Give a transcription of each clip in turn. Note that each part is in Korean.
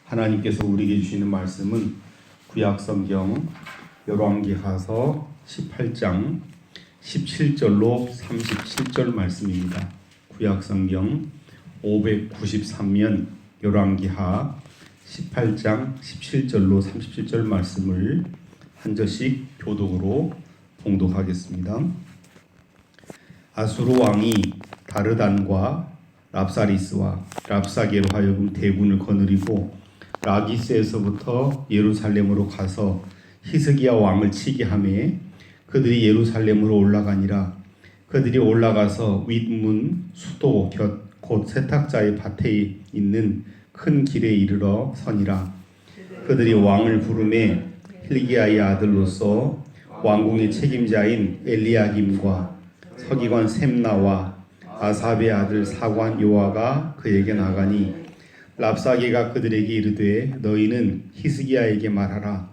하나님께서 우리에게 주시는 말씀은 구약성경 열왕기하서 18장 17절로 37절 말씀입니다. 구약성경 593면 열왕기하 18장 17절로 37절 말씀을 한 절씩 교독으로 봉독하겠습니다. 아수르 왕이 다르단과 랍사리스와 랍사게로 하여금 대군을 거느리고 라기스에서부터 예루살렘으로 가서 히스기야 왕을 치게 하매 그들이 예루살렘으로 올라가니라. 그들이 올라가서 윗문 수도 곁 곧 세탁자의 밭에 있는 큰 길에 이르러 서니라. 그들이 왕을 부르매 hil기야의 아들로서 왕궁의 책임자인 엘리야김과 서기관 셈나와 아삽의 아들 사관 요아가 그에게 나가니 랍사게가 그들에게 이르되 너희는 히스기야에게 말하라.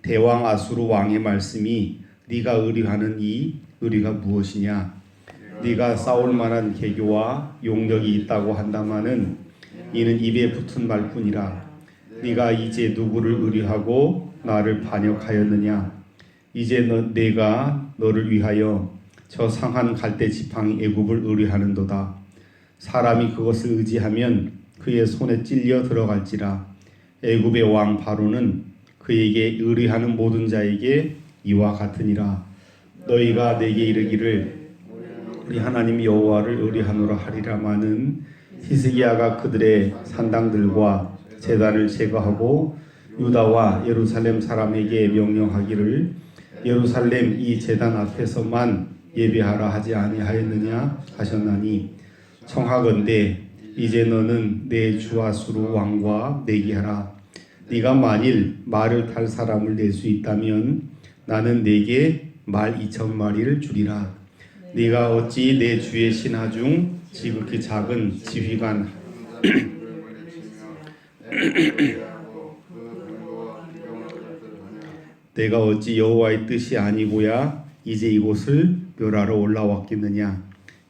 대왕 아수르 왕의 말씀이 네가 의뢰하는 이 의뢰가 무엇이냐? 네가 싸울 만한 계교와 용력이 있다고 한다마는 이는 입에 붙은 말뿐이라. 네가 이제 누구를 의뢰하고 나를 반역하였느냐? 이제 내가 너를 위하여 저 상한 갈대 지팡이 애굽을 의뢰하는도다. 사람이 그것을 의지하면 그의 손에 찔려 들어갈지라. 애굽의 왕 바로는 그에게 의뢰하는 모든 자에게 이와 같으니라. 너희가 내게 이르기를 우리 하나님 여호와를 의뢰하노라 하리라마는 히스기야가 그들의 산당들과 제단을 제거하고 유다와 예루살렘 사람에게 명령하기를 예루살렘 이 제단 앞에서만 예배하라 하지 아니하였느냐 하셨나니 청하건대 이제 너는 내 주 아수르 왕과 내기하라. 네가 만일 말을 탈 사람을 낼 수 있다면 나는 네게 말 2,000마리를 주리라. 네가 어찌 내 주의 신하 중 지극히 작은 지휘관 내가 어찌 여호와의 뜻이 아니고야 이제 이곳을 멸하러 올라왔겠느냐?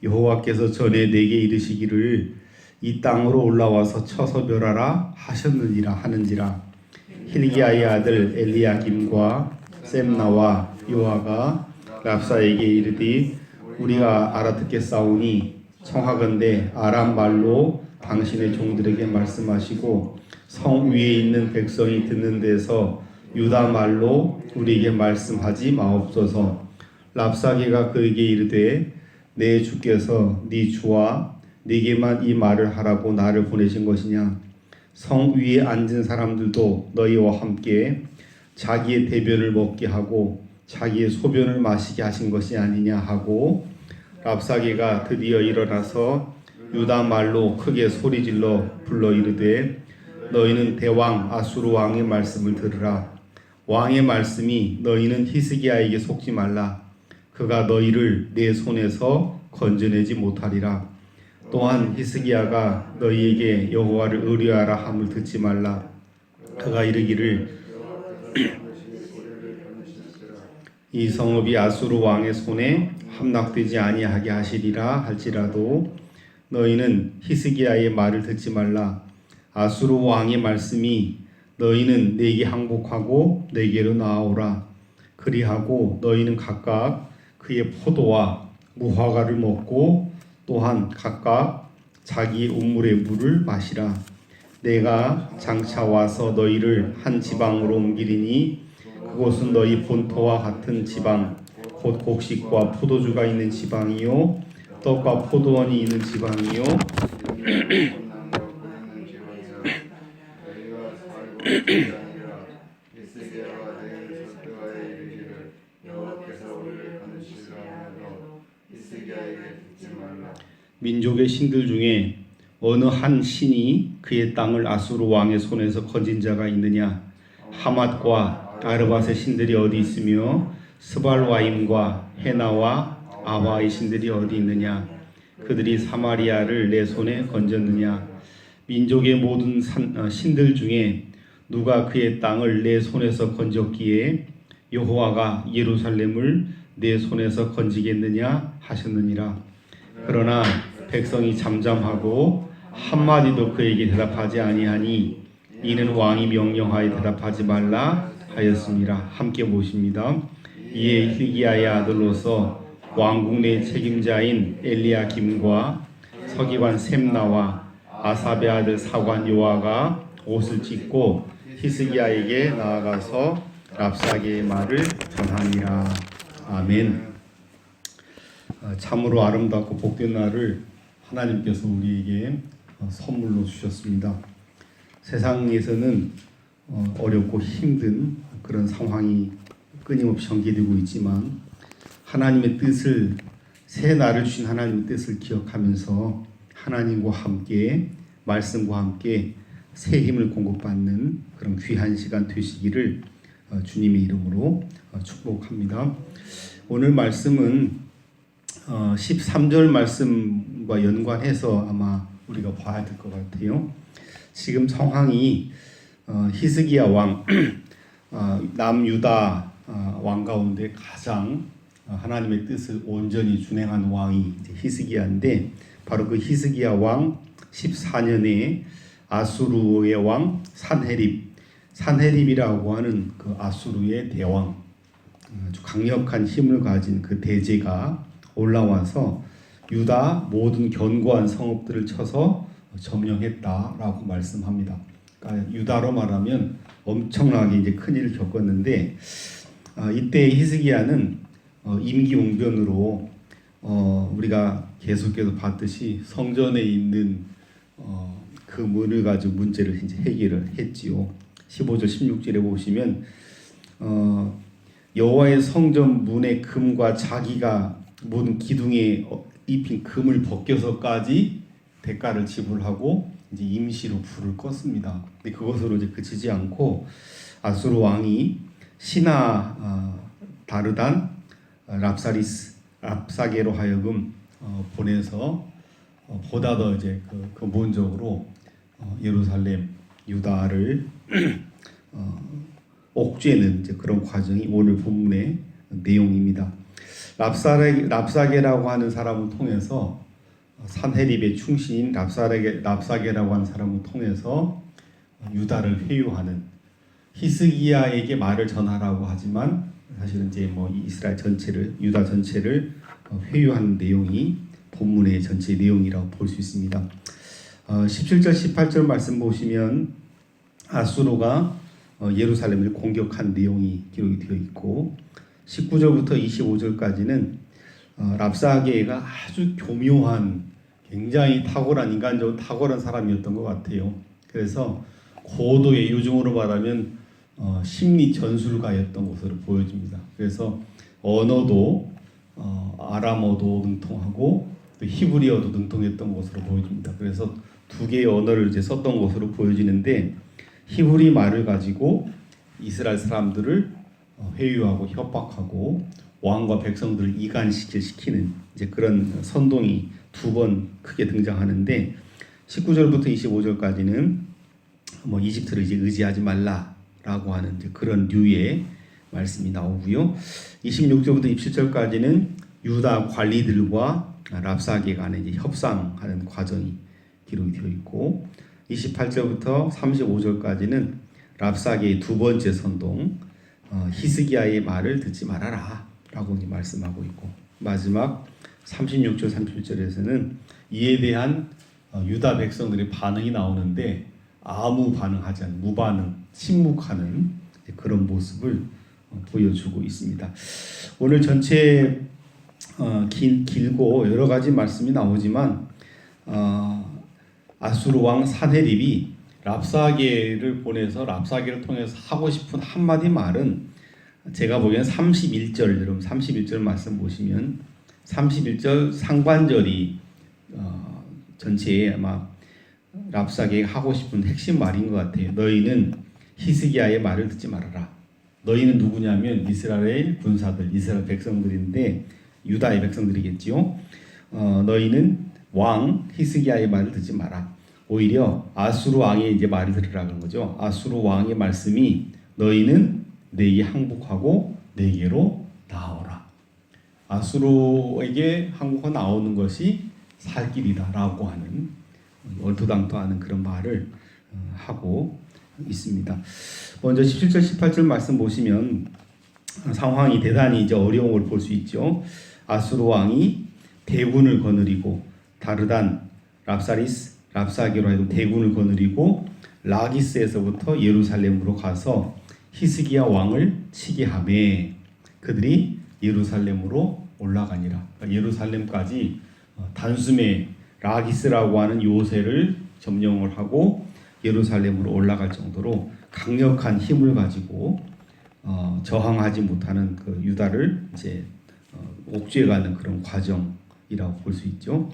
여호와께서 전에 내게 이르시기를 이 땅으로 올라와서 쳐서 멸하라 하셨느니라 하는지라. hil기야의 아들 엘리야김과 셈나와 요아가 랍사에게 이르되 우리가 알아듣겠사오니 청하건대 아람 말로 당신의 종들에게 말씀하시고 성 위에 있는 백성이 듣는 데서 유다 말로 우리에게 말씀하지 마옵소서. 랍사게가 그에게 이르되 내 주께서 네 주와 네게만 이 말을 하라고 나를 보내신 것이냐? 성 위에 앉은 사람들도 너희와 함께 자기의 대변을 먹게 하고 자기의 소변을 마시게 하신 것이 아니냐 하고 랍사게가 드디어 일어나서 유다 말로 크게 소리질러 불러 이르되 너희는 대왕 아수르 왕의 말씀을 들으라. 왕의 말씀이 너희는 히스기야에게 속지 말라. 그가 너희를 내 손에서 건져내지 못하리라. 또한 히스기야가 너희에게 여호와를 의뢰하라 함을 듣지 말라. 그가 이르기를 이 성읍이 아수르 왕의 손에 함락되지 아니하게 하시리라 할지라도 너희는 히스기야의 말을 듣지 말라. 아수르 왕의 말씀이 너희는 내게 항복하고 내게로 나아오라. 그리하고 너희는 각각 그의 포도와 무화과를 먹고 또한 각각 자기 우물의 물을 마시라. 내가 장차 와서 너희를 한 지방으로 옮기리니 그곳은 너희 본토와 같은 지방 곧 곡식과 포도주가 있는 지방이요 떡과 포도원이 있는 지방이요 민족의 신들 중에 어느 한 신이 그의 땅을 아수르 왕의 손에서 건진 자가 있느냐? 하맛과 아르밧의 신들이 어디 있으며 스발와임과 헤나와 아와의 신들이 어디 있느냐? 그들이 사마리아를 내 손에 건졌느냐? 민족의 모든 신들 중에 누가 그의 땅을 내 손에서 건졌기에 여호와가 예루살렘을 내 손에서 건지겠느냐 하셨느니라. 그러나 백성이 잠잠하고 한마디도 그에게 대답하지 아니하니 이는 왕이 명령하여 대답하지 말라 하였습니다. 함께 보십니다. 이에 hil기야의 아들로서 왕궁 내 책임자인 엘리야김과 서기관 셈나와 아삽의 아들 사관 요아가 옷을 찢고 히스기야에게 나아가서 랍사게의 말을 전하니라. 아멘. 참으로 아름답고 복된 날을 하나님께서 우리에게 선물로 주셨습니다. 세상에서는 어렵고 힘든 그런 상황이 끊임없이 전개되고 있지만 하나님의 뜻을, 새 날을 주신 하나님의 뜻을 기억하면서 하나님과 함께, 말씀과 함께 새 힘을 공급받는 그런 귀한 시간 되시기를 주님의 이름으로 축복합니다. 오늘 말씀은 13절 말씀과 연관해서 아마 우리가 봐야 될 것 같아요. 지금 상황이 히스기야 왕, 남유다 왕 가운데 가장 하나님의 뜻을 온전히 준행한 왕이 히스기야인데, 바로 그 히스기야 왕 14년에 아수르의 왕 산헤립이라고 하는 그 아수르의 대왕, 아주 강력한 힘을 가진 그 대제가 올라와서 유다 모든 견고한 성읍들을 쳐서 점령했다라고 말씀합니다. 그러니까 유다로 말하면 엄청나게 이제 큰 일을 겪었는데, 이때 히스기야는 임기응변으로 우리가 계속해서 봤듯이 성전에 있는 그 문을 가지고 문제를 이제 해결을 했지요. 15절 16절에 보시면 여호와의 성전 문의 금과 자기가 모든 기둥에 입힌 금을 벗겨서까지 대가를 지불하고 이제 임시로 불을 껐습니다. 근데 그것으로 이제 그치지 않고 아수르 왕이 시나 다르단 랍사게로 하여금 보내서 보다 더 이제 근본적으로 예루살렘 유다를 옥죄는 이제 그런 과정이 오늘 본문의 내용입니다. 랍사게라고 하는 사람을 통해서 산헤립의 충신인 랍사게라고 하는 사람을 통해서 유다를 회유하는, 히스기야에게 말을 전하라고 하지만 사실은 이제 이스라엘 전체를, 유다 전체를 회유하는 내용이 본문의 전체 내용이라고 볼 수 있습니다. 17절 18절 말씀 보시면 아수르가 예루살렘을 공격한 내용이 기록이 되어 있고, 19절부터 25절까지는 랍사게가 아주 교묘한, 굉장히 탁월한, 인간적으로 탁월한 사람이었던 것 같아요. 그래서 고도의, 요즘으로 말하면 심리 전술가였던 것으로 보여집니다. 그래서 언어도 아람어도 능통하고 또 히브리어도 능통했던 것으로 보여집니다. 그래서 두 개의 언어를 이제 썼던 것으로 보여지는데, 히브리 말을 가지고 이스라엘 사람들을 회유하고 협박하고 왕과 백성들을 이간시키는 이제 그런 선동이 두 번 크게 등장하는데, 19절부터 25절까지는 이집트를 이제 의지하지 말라라고 하는 이제 그런 류의 말씀이 나오고요. 26절부터 27절까지는 유다 관리들과 랍사게 간에 이제 협상하는 과정이 기록이 되어 있고, 28절부터 35절까지는 랍사게의 두 번째 선동, 히스기야의 말을 듣지 말아라 라고 말씀하고 있고, 마지막 36절 37절에서는 이에 대한 유다 백성들의 반응이 나오는데 아무 반응하지 않는, 무반응, 침묵하는 그런 모습을 보여주고 있습니다. 오늘 전체 길고 여러 가지 말씀이 나오지만 아수르 왕 산헤립이 랍사게를 보내서 랍사게를 통해서 하고 싶은 한마디 말은, 제가 보기엔 31절, 여러분 31절 말씀 보시면 31절 상관절이 전체에 아마 랍사게가 하고 싶은 핵심 말인 것 같아요. 너희는 히스기야의 말을 듣지 말아라. 너희는 누구냐면 이스라엘 군사들, 이스라엘 백성들인데 유다의 백성들이겠지요. 너희는 왕 히스기야의 말을 듣지 마라. 오히려 아수르 왕의 이제 말을 들으라는 거죠. 아수르 왕의 말씀이 너희는 내게 항복하고 내게로 나오라. 아수르에게 항복하고 나오는 것이 살 길이다라고 하는 얼토당토 하는 그런 말을 하고 있습니다. 먼저 17절 18절 말씀 보시면 상황이 대단히 이제 어려운 걸 볼 수 있죠. 아수르 왕이 대군을 거느리고 다르단, 랍사리스, 랍사게로 하여금 대군을 거느리고 라기스에서부터 예루살렘으로 가서 히스기야 왕을 치게 하매 그들이 예루살렘으로 올라가니라. 그러니까 예루살렘까지 단숨에 라기스라고 하는 요새를 점령을 하고 예루살렘으로 올라갈 정도로 강력한 힘을 가지고 저항하지 못하는 그 유다를 이제 옥죄가는 그런 과정이라고 볼 수 있죠.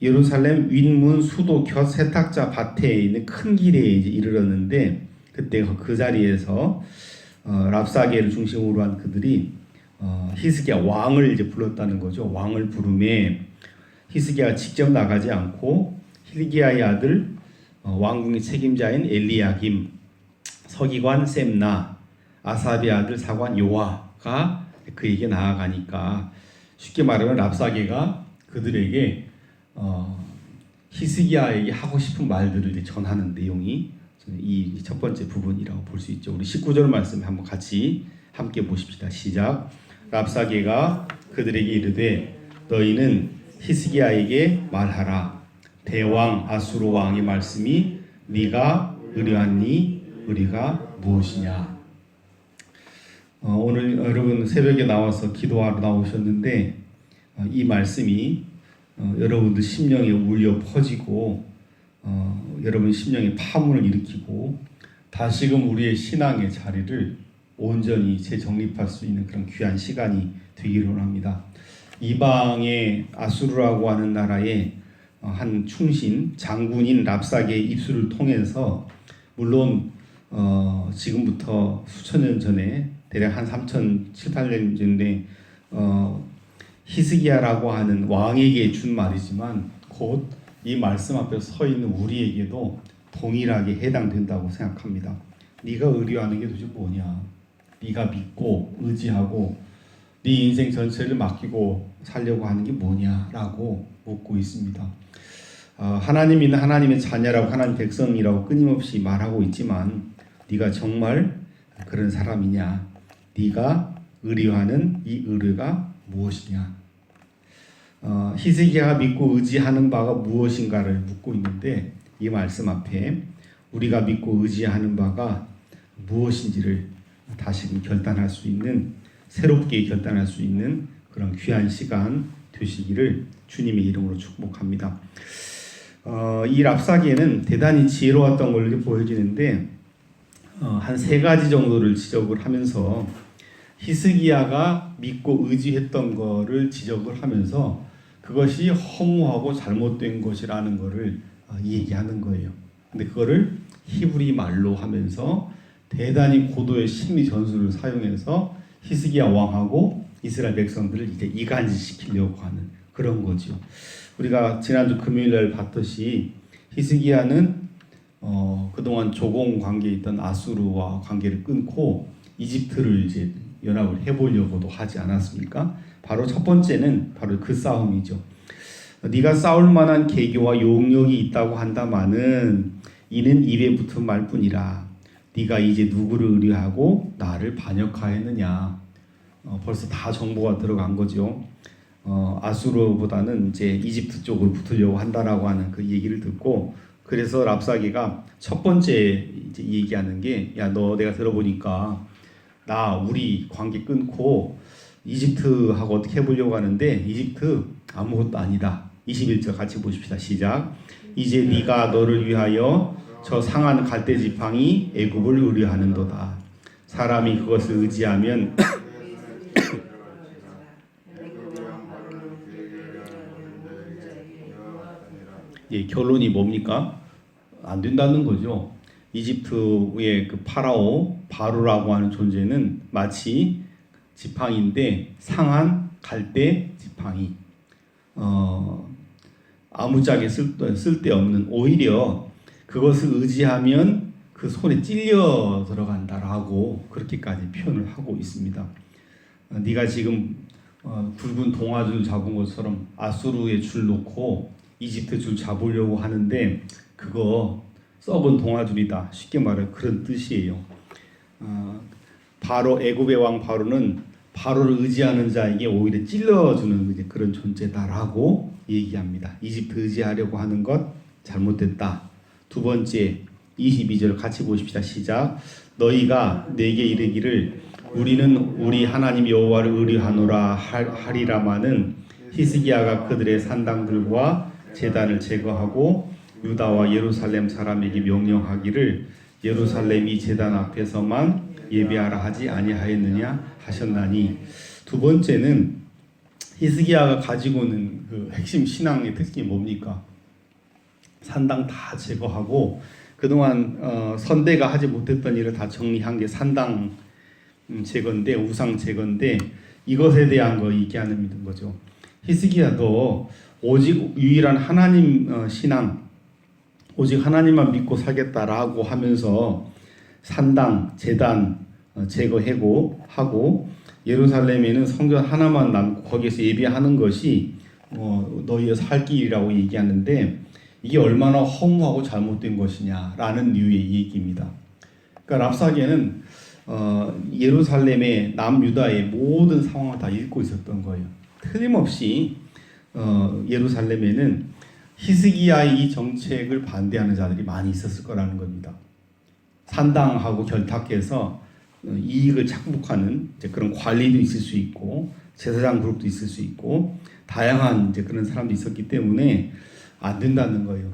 예루살렘 윗문 수도 곁 세탁자 밭에 있는 큰 길에 이제 이르렀는데 그때 그 자리에서 랍사게를 중심으로 한 그들이 히스기야 왕을 이제 불렀다는 거죠. 왕을 부르매 히스기야가 직접 나가지 않고 hil기야의 아들 왕궁의 책임자인 엘리야김, 서기관 셈나, 아삽의 아들 사관 요아가 그에게 나아가니까 쉽게 말하면 랍사게가 그들에게 히스기야에게 하고 싶은 말들을 이제 전하는 내용이 이 첫 번째 부분이라고 볼 수 있죠. 우리 19절 말씀 한번 같이 함께 보십시다. 시작. 랍사게가 그들에게 이르되 너희는 히스기야에게 말하라. 대왕 아수르 왕의 말씀이 네가 의뢰하니 의리가 무엇이냐. 오늘 여러분 새벽에 나와서 기도하러 나오셨는데 이 말씀이 여러분들 심령에 울려 퍼지고 여러분 심령에 파문을 일으키고 다시금 우리의 신앙의 자리를 온전히 재정립할 수 있는 그런 귀한 시간이 되기를 원합니다. 이방의 아수르라고 하는 나라의 한 충신 장군인 랍사게의 입술을 통해서 물론 지금부터 수천 년 전에 대략 한 3,700~800년 전에 히스기야라고 하는 왕에게 준 말이지만 곧 이 말씀 앞에 서 있는 우리에게도 동일하게 해당된다고 생각합니다. 네가 의뢰하는 게 도대체 뭐냐? 네가 믿고 의지하고 네 인생 전체를 맡기고 살려고 하는 게 뭐냐라고 묻고 있습니다. 하나님 있는 하나님의 자녀라고 하나님 백성이라고 끊임없이 말하고 있지만 네가 정말 그런 사람이냐? 네가 의뢰하는 이 의뢰가 무엇이냐? 히스기야가 믿고 의지하는 바가 무엇인가를 묻고 있는데 이 말씀 앞에 우리가 믿고 의지하는 바가 무엇인지를 다시금 결단할 수 있는 새롭게 결단할 수 있는 그런 귀한 시간 되시기를 주님의 이름으로 축복합니다. 이 랍사게는 대단히 지혜로웠던 걸로 보여지는데 한 세 가지 정도를 지적을 하면서 히스기야가 믿고 의지했던 거를 지적을 하면서 그것이 허무하고 잘못된 것이라는 것을 얘기하는 거예요. 근데 그거를 히브리 말로 하면서 대단히 고도의 심리 전술을 사용해서 히스기야 왕하고 이스라엘 백성들을 이제 이간질시키려고 하는 그런 거죠. 우리가 지난주 금요일날 봤듯이 히스기야는 그동안 조공 관계에 있던 아수르와 관계를 끊고 이집트를 이제 연합을 해보려고도 하지 않았습니까? 바로 첫 번째는 바로 그 싸움이죠. 네가 싸울 만한 계교와 용력이 있다고 한다마는 이는 입에 붙은 말뿐이라. 네가 이제 누구를 의뢰하고 나를 반역하였느냐. 벌써 다 정보가 들어간 거죠. 아수르보다는 이제 이집트 쪽으로 붙으려고 한다라고 하는 그 얘기를 듣고 그래서 랍사게가 첫 번째 이제 얘기하는 게 야, 너 내가 들어보니까 우리 관계 끊고 이집트하고 어떻게 해보려고 하는데 이집트 아무것도 아니다. 21절 같이 보십시다. 시작. 이제 네가 너를 위하여 저 상한 갈대 지팡이 애굽을 의뢰하는도다. 사람이 그것을 의지하면 예, 결론이 뭡니까? 안 된다는 거죠. 이집트의 그 바로라고 하는 존재는 마치 지팡이인데 상한 갈대 지팡이. 아무짝에 쓸데없는 오히려 그것을 의지하면 그 손에 찔려 들어간다라고 그렇게까지 표현을 하고 있습니다. 네가 지금 굵은 동아줄 잡은 것처럼 아수르의 줄 놓고 이집트 줄 잡으려고 하는데 그거 썩은 동아줄이다. 쉽게 말해 그런 뜻이에요. 바로 애굽의 왕 바로는 바로를 의지하는 자에게 오히려 찔러주는 그런 존재다라고 얘기합니다. 이집트 의지하려고 하는 것 잘못됐다. 두 번째 22절 같이 보십시다. 시작. 너희가 내게 이르기를 우리는 우리 하나님 여호와를 의뢰하노라 하리라마는 히스기야가 그들의 산당들과 제단을 제거하고 유다와 예루살렘 사람에게 명령하기를 예루살렘이 제단 앞에서만 예배하라 하지 아니하였느냐 하셨나니. 두 번째는 히스기야가 가지고 있는 그 핵심 신앙의 특징이 뭡니까? 산당 다 제거하고 그동안 선대가 하지 못했던 일을 다 정리한 게 산당 제거인데, 우상 제거인데 이것에 대한 거 얘기하는 거죠. 히스기야도 오직 유일한 하나님 신앙, 오직 하나님만 믿고 살겠다라고 하면서 산당, 제단 제거하고 하고 예루살렘에는 성전 하나만 남고 거기에서 예배하는 것이 너희의 살 길이라고 얘기하는데 이게 얼마나 허무하고 잘못된 것이냐라는 류의 얘기입니다. 그러니까 랍사게는 예루살렘의 남유다의 모든 상황을 다 읽고 있었던 거예요. 틀림없이 예루살렘에는 히스기야의 이 정책을 반대하는 자들이 많이 있었을 거라는 겁니다. 산당하고 결탁해서 이익을 착복하는 그런 관리도 있을 수 있고 제사장 그룹도 있을 수 있고 다양한 그런 사람도 있었기 때문에 안 된다는 거예요.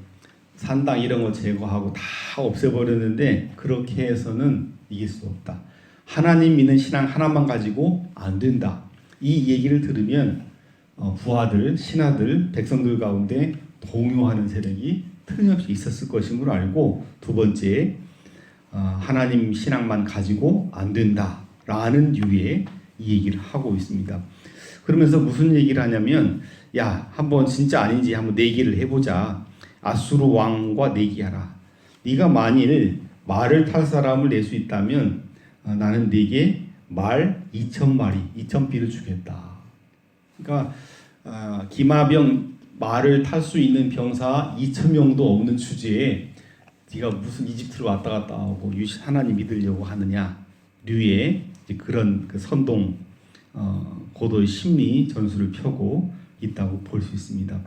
산당 이런 거 제거하고 다 없애버렸는데 그렇게 해서는 이길 수 없다. 하나님 믿는 신앙 하나만 가지고 안 된다. 이 얘기를 들으면 부하들, 신하들, 백성들 가운데 동요하는 세력이 틀림없이 있었을 것임을 알고 두 번째 하나님 신앙만 가지고 안 된다라는 류의 이 얘기를 하고 있습니다. 그러면서 무슨 얘기를 하냐면 야 한번 진짜 아닌지 한번 내기를 해보자. 아수르 왕과 내기하라. 네가 만일 말을 탈 사람을 낼 수 있다면 나는 네게 말 2,000마리, 2,000피를 주겠다. 그러니까 기마병 말을 탈 수 있는 병사 2,000명도 없는 주제에 네가 무슨 이집트로 왔다 갔다 하고 하나님 믿으려고 하느냐 류의 그런 그 선동 고도의 심리 전술을 펴고 있다고 볼 수 있습니다.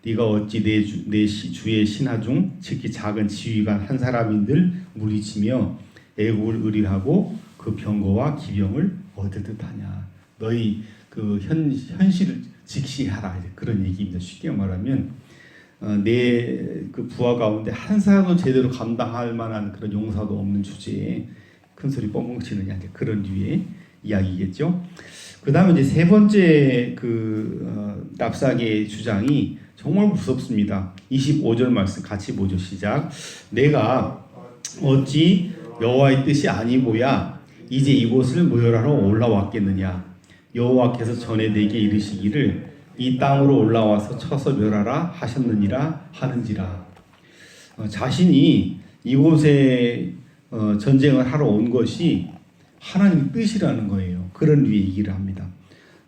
네가 어찌 내 주의 신하 중 특히 작은 지휘관 한 사람인들 물리치며 애국을 의리하고 그 병거와 기병을 얻을 듯하냐. 너희 그 현실을 직시하라. 그런 얘기입니다. 쉽게 말하면 내 그 부하 가운데 한 사람도 제대로 감당할 만한 그런 용사도 없는 주제에 큰 소리 뻥뻥 치느냐 그런 류의 이야기겠죠. 그 다음에 이제 세 번째 랍사게의 주장이 정말 무섭습니다. 25절 말씀 같이 보죠. 시작. 내가 어찌 여호와의 뜻이 아니고야 이제 이곳을 모혈하러 올라왔겠느냐. 여호와께서 전에 내게 이르시기를 이 땅으로 올라와서 쳐서 멸하라 하셨느니라 하는지라. 자신이 이곳에 전쟁을 하러 온 것이 하나님의 뜻이라는 거예요. 그런 류의 얘기를 합니다.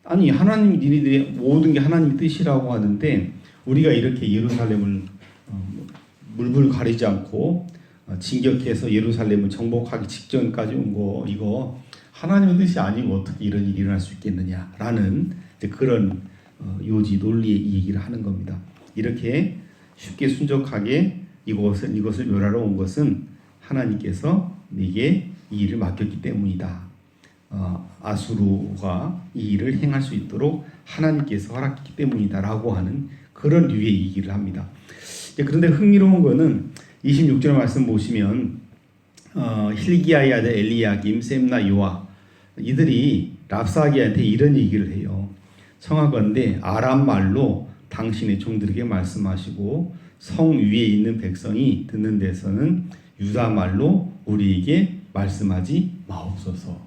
아니 하나님이 니네들이 모든 게 하나님의 뜻이라고 하는데 우리가 이렇게 예루살렘을 물불 가리지 않고 진격해서 예루살렘을 정복하기 직전까지 온 거 이거 하나님의 뜻이 아니고 어떻게 이런 일이 일어날 수 있겠느냐라는 그런 요지 논리의 얘기를 하는 겁니다. 이렇게 쉽게 순적하게 이것을 멸하러 온 것은 하나님께서 네게 이 일을 맡겼기 때문이다. 아수르가 이 일을 행할 수 있도록 하나님께서 허락했기 때문이다라고 하는 그런 류의 얘기를 합니다. 그런데 흥미로운 거는 26절 말씀 보시면 힐기야의 아들 엘리야김, 셈나, 요아 이들이 랍사게한테 이런 얘기를 해요. 청하건대 아람 말로 당신의 종들에게 말씀하시고 성 위에 있는 백성이 듣는 데서는 유다 말로 우리에게 말씀하지 마옵소서.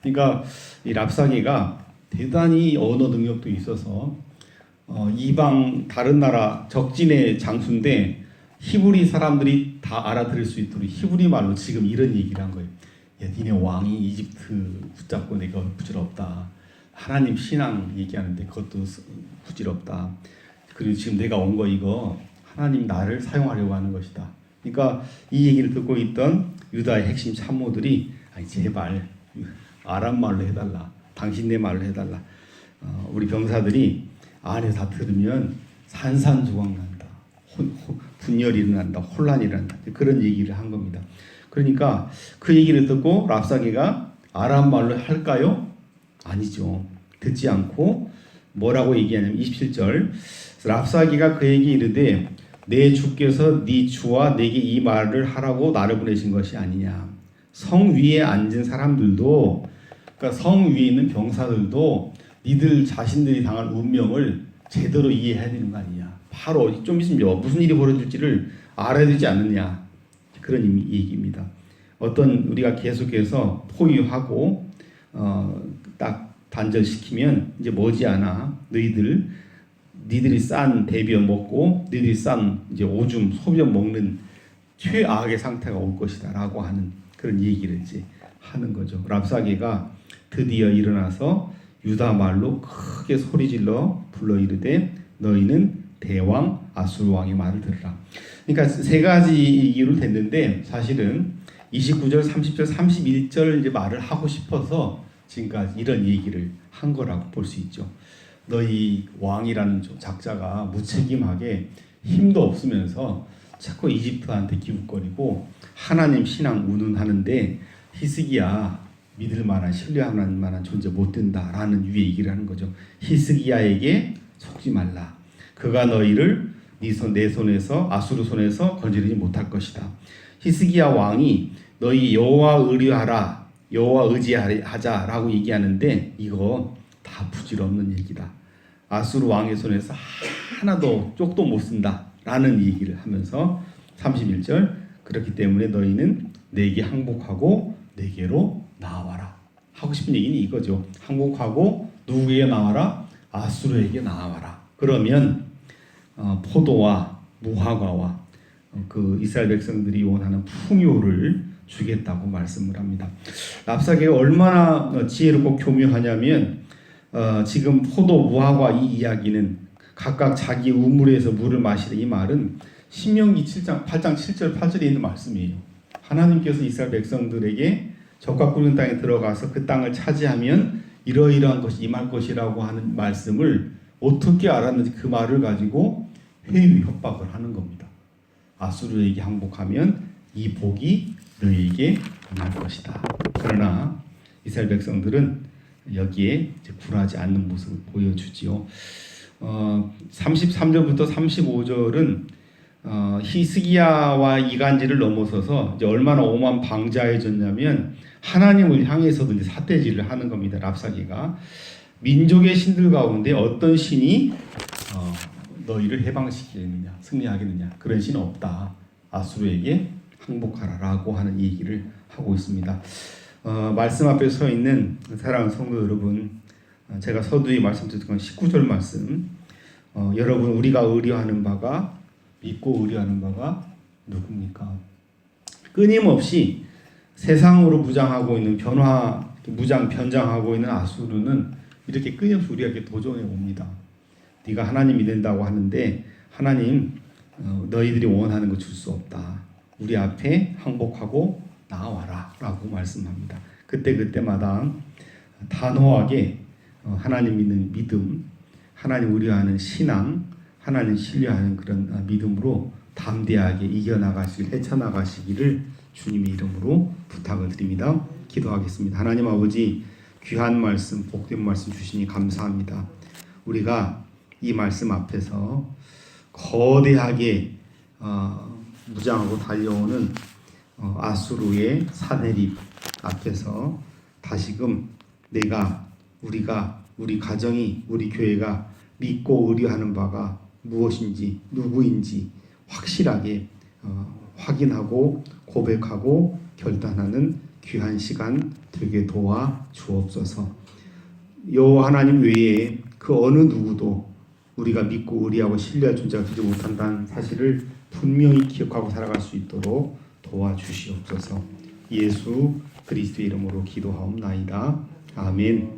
그러니까 이 랍사게가 대단히 언어 능력도 있어서 이방 다른 나라 적진의 장수인데 히브리 사람들이 다 알아들을 수 있도록 히브리 말로 지금 이런 얘기를 한 거예요. 야, 니네 왕이 이집트 붙잡고 내가 부질없다. 하나님 신앙 얘기하는데 그것도 부질없다. 그리고 지금 내가 온 거 이거 하나님 나를 사용하려고 하는 것이다. 그러니까 이 얘기를 듣고 있던 유다의 핵심 참모들이 아니 제발 아람 말로 해달라. 당신네 말로 해달라. 우리 병사들이 안에 다 들으면 산산조각 난다. 분열이 일어난다. 혼란이 일어난다. 그런 얘기를 한 겁니다. 그러니까 그 얘기를 듣고 랍사게가 아람 말로 할까요? 아니죠. 듣지 않고 뭐라고 얘기하냐면 27절 랍사게가 그에게 이르되 내 주께서 네 주와 내게 이 말을 하라고 나를 보내신 것이 아니냐. 성 위에 앉은 사람들도 그러니까 성 위에 있는 병사들도 니들 자신들이 당할 운명을 제대로 이해해야 되는 거 아니냐. 바로 좀 있으면 무슨 일이 벌어질지를 알아야 되지 않느냐. 그런 얘기입니다. 어떤 우리가 계속해서 포위하고 딱 단절시키면 이제 머지않아 니들이 싼 대변 먹고 니들이 싼 이제 오줌 소변 먹는 최악의 상태가 올 것이다라고 하는 그런 얘기를 이제 하는 거죠. 랍사게가 드디어 일어나서 유다 말로 크게 소리질러 불러 이르되 너희는 대왕 아수르 왕의 말을 들으라. 그러니까 세 가지 얘기로 됐는데 사실은 29절, 30절, 31절 이제 말을 하고 싶어서 지금까지 이런 얘기를 한 거라고 볼 수 있죠. 너희 왕이라는 작자가 무책임하게 힘도 없으면서 자꾸 이집트한테 기웃거리고 하나님 신앙 운운하는데 히스기야 믿을 만한 신뢰할 만한 존재 못 된다라는 유의 얘기를 하는 거죠. 히스기야에게 속지 말라. 그가 너희를 내 손에서 아수르 손에서 건지르지 못할 것이다. 히스기야 왕이 너희 여호와 의뢰하라, 여호와 의지하자라고 얘기하는데 이거 다 부질없는 얘기다. 아수르 왕의 손에서 하나도 쪽도 못 쓴다라는 얘기를 하면서 31절 그렇기 때문에 너희는 내게 항복하고 내게로 나와라. 하고 싶은 얘기는 이거죠. 항복하고 누구에게 나와라? 아수르에게 나와라. 그러면 포도와 무화과와 그 이스라엘 백성들이 원하는 풍요를 주겠다고 말씀을 합니다. 랍사게가 얼마나 지혜롭고 교묘하냐면 지금 포도, 무화과 이 이야기는 각각 자기 우물에서 물을 마시는 이 말은 신명기 8장 7절 8절에 있는 말씀이에요. 하나님께서 이스라엘 백성들에게 적과 꿀린 땅에 들어가서 그 땅을 차지하면 이러이러한 것이 임할 것이라고 하는 말씀을 어떻게 알았는지 그 말을 가지고 회유 협박을 하는 겁니다. 아수르에게 항복하면 이 복이 너희에게 임할 것이다. 그러나 이스라엘 백성들은 여기에 굴하지 않는 모습을 보여주지요. 33절부터 35절은 히스기야와 이간질을 넘어서서 이제 얼마나 오만 방자해졌냐면 하나님을 향해서도 이제 삿대질을 하는 겁니다. 랍사게가 민족의 신들 가운데 어떤 신이 너희를 해방시키겠느냐, 승리하겠느냐 그런 신은 없다. 아수르에게 항복하라라고 하는 얘기를 하고 있습니다. 말씀 앞에 서 있는 사랑하는 성도 여러분, 제가 서두에 말씀드렸던 19절 말씀, 여러분 우리가 의뢰하는 바가 믿고 의뢰하는 바가 누굽니까? 끊임없이 세상으로 무장하고 있는 변장하고 있는 아수르는 이렇게 끊임없이 우리에게 도전해 옵니다. 네가 하나님이 된다고 하는데 하나님 너희들이 원하는 거 줄 수 없다. 우리 앞에 항복하고 나와라 라고 말씀합니다. 그때마다 단호하게 하나님 믿는 믿음, 하나님 우려하는 신앙, 하나님 신뢰하는 그런 믿음으로 담대하게 이겨나가시길, 헤쳐나가시기를 주님의 이름으로 부탁을 드립니다. 기도하겠습니다. 하나님 아버지 귀한 말씀, 복된 말씀 주시니 감사합니다. 우리가 이 말씀 앞에서 거대하게 무장하고 달려오는 아수르의 사내립 앞에서 다시금 우리가 우리 가정이 우리 교회가 믿고 의뢰하는 바가 무엇인지 누구인지 확실하게 확인하고 고백하고 결단하는 귀한 시간 되게 도와 주옵소서. 여호와 하나님 외에 그 어느 누구도 우리가 믿고 의뢰하고 신뢰할 존재가 되지 못한다는 사실을 분명히 기억하고 살아갈 수 있도록 도와주시옵소서. 예수 그리스도의 이름으로 기도하옵나이다. 아멘.